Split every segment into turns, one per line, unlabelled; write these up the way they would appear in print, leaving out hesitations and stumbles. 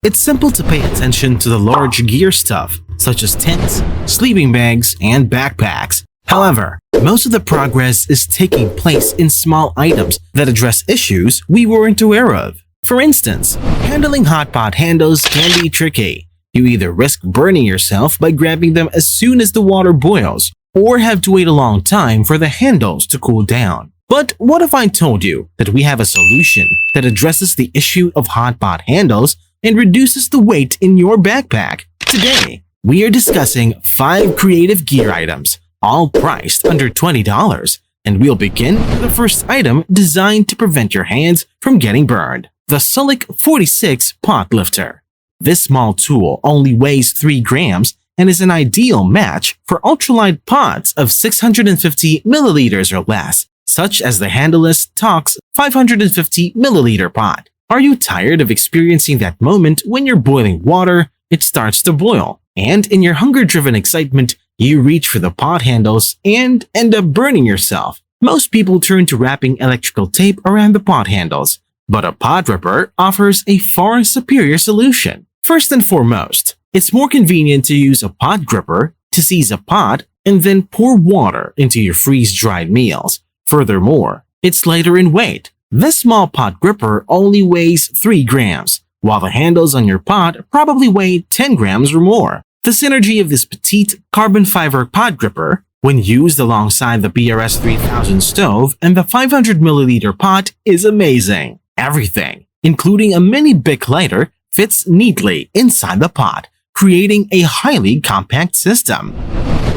It's simple to pay attention to the large gear stuff, such as tents, sleeping bags, and backpacks. However, most of the progress is taking place in small items that address issues we weren't aware of. For instance, handling hot pot handles can be tricky. You either risk burning yourself by grabbing them as soon as the water boils, or have to wait a long time for the handles to cool down. But what if I told you that we have a solution that addresses the issue of hot pot handles and reduces the weight in your backpack? Today, we are discussing 5 creative gear items, all priced under $20, and we'll begin with the first item designed to prevent your hands from getting burned: the Sulic 46 Pot Lifter. This small tool only weighs 3 grams and is an ideal match for ultralight pots of 650 milliliters or less, such as the Handleless Tox 550 milliliter pot. Are you tired of experiencing that moment when you're boiling water, it starts to boil, and in your hunger-driven excitement, you reach for the pot handles and end up burning yourself? Most people turn to wrapping electrical tape around the pot handles, but a pot ripper offers a far superior solution. First and foremost, it's more convenient to use a pot gripper to seize a pot and then pour water into your freeze-dried meals. Furthermore, it's lighter in weight. This small pot gripper only weighs 3 grams, while the handles on your pot probably weigh 10 grams or more. The synergy of this petite carbon fiber pot gripper, when used alongside the BRS 3000 stove and the 500 milliliter pot, is amazing. Everything, including a mini Bic lighter, fits neatly inside the pot, creating a highly compact system.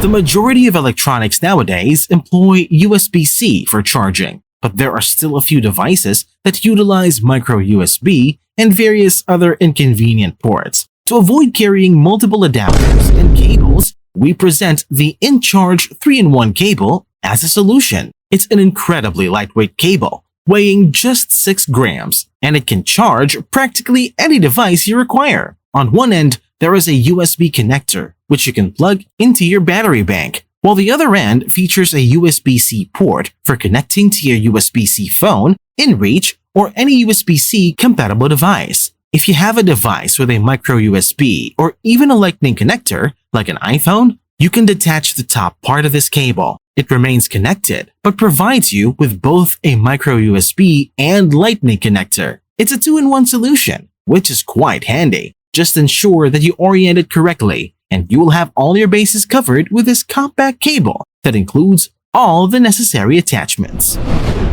The majority of electronics nowadays employ USB-C for charging, but there are still a few devices that utilize micro USB and various other inconvenient ports. To avoid carrying multiple adapters and cables, we present the InCharge 3-in-1 cable as a solution. It's an incredibly lightweight cable, weighing just 6 grams, and it can charge practically any device you require. On one end, there is a USB connector, which you can plug into your battery bank, while the other end features a USB-C port for connecting to your USB-C phone, InReach, or any USB-C compatible device. If you have a device with a micro USB or even a lightning connector, like an iPhone, you can detach the top part of this cable. It remains connected, but provides you with both a micro USB and lightning connector. It's a 2-in-1 solution, which is quite handy. Just ensure that you orient it correctly, and you will have all your bases covered with this compact cable that includes all the necessary attachments.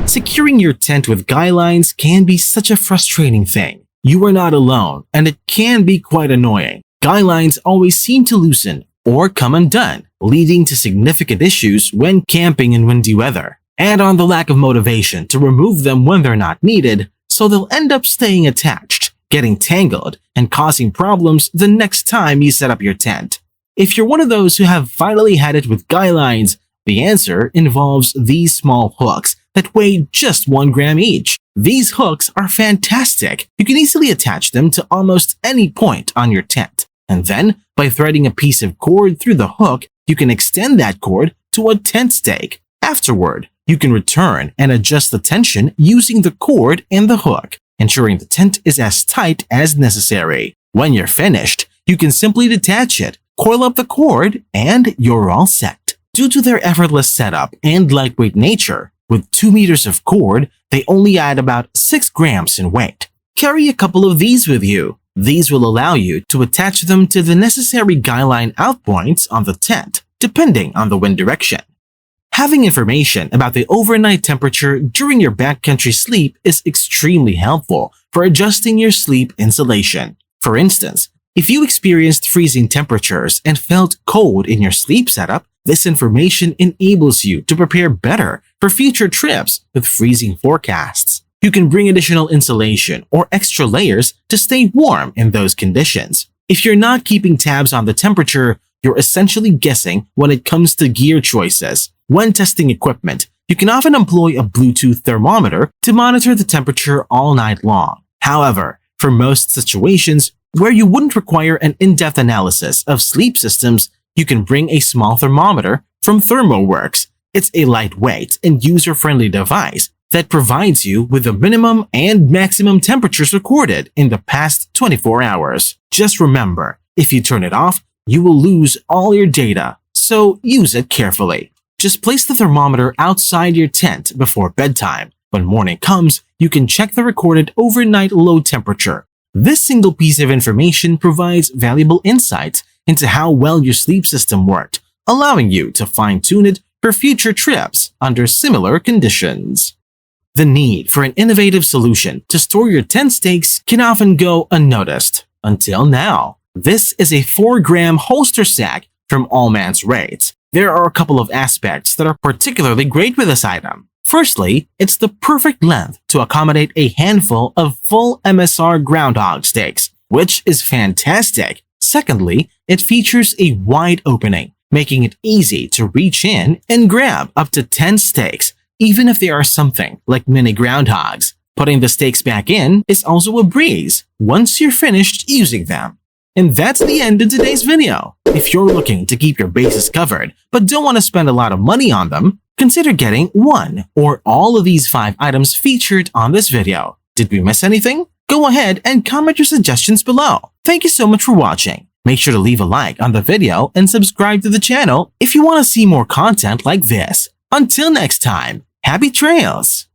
Securing your tent with guy lines can be such a frustrating thing. You are not alone, and it can be quite annoying. Guy lines always seem to loosen or come undone, leading to significant issues when camping in windy weather. Add on the lack of motivation to remove them when they're not needed, so they'll end up staying attached, getting tangled, and causing problems the next time you set up your tent. If you're one of those who have finally had it with guy lines, the answer involves these small hooks that weigh just 1 gram each. These hooks are fantastic. You can easily attach them to almost any point on your tent. And then, by threading a piece of cord through the hook, you can extend that cord to a tent stake. Afterward, you can return and adjust the tension using the cord and the hook, ensuring the tent is as tight as necessary. When you're finished, you can simply detach it, coil up the cord, and you're all set. Due to their effortless setup and lightweight nature, with 2 meters of cord, they only add about 6 grams in weight. Carry a couple of these with you. These will allow you to attach them to the necessary guy line out points on the tent, depending on the wind direction. Having information about the overnight temperature during your backcountry sleep is extremely helpful for adjusting your sleep insulation. For instance, if you experienced freezing temperatures and felt cold in your sleep setup, this information enables you to prepare better for future trips with freezing forecasts. You can bring additional insulation or extra layers to stay warm in those conditions. If you're not keeping tabs on the temperature, you're essentially guessing when it comes to gear choices. When testing equipment, you can often employ a Bluetooth thermometer to monitor the temperature all night long. However, for most situations where you wouldn't require an in-depth analysis of sleep systems, you can bring a small thermometer from ThermoWorks. It's a lightweight and user-friendly device that provides you with the minimum and maximum temperatures recorded in the past 24 hours. Just remember, if you turn it off, you will lose all your data, so use it carefully. Just place the thermometer outside your tent before bedtime. When morning comes, you can check the recorded overnight low temperature. This single piece of information provides valuable insights into how well your sleep system worked, allowing you to fine-tune it for future trips under similar conditions. The need for an innovative solution to store your tent stakes can often go unnoticed. Until now. This is a 4-gram holster sack from Allman's Raids. There are a couple of aspects that are particularly great with this item. Firstly, it's the perfect length to accommodate a handful of full MSR groundhog steaks, which is fantastic. Secondly, it features a wide opening, making it easy to reach in and grab up to 10 steaks, even if they are something like mini groundhogs. Putting the steaks back in is also a breeze once you're finished using them. And that's the end of today's video. If you're looking to keep your bases covered but don't want to spend a lot of money on them, consider getting one or all of these 5 items featured on this video. Did we miss anything? Go ahead and comment your suggestions below. Thank you so much for watching. Make sure to leave a like on the video and subscribe to the channel if you want to see more content like this. Until next time, happy trails!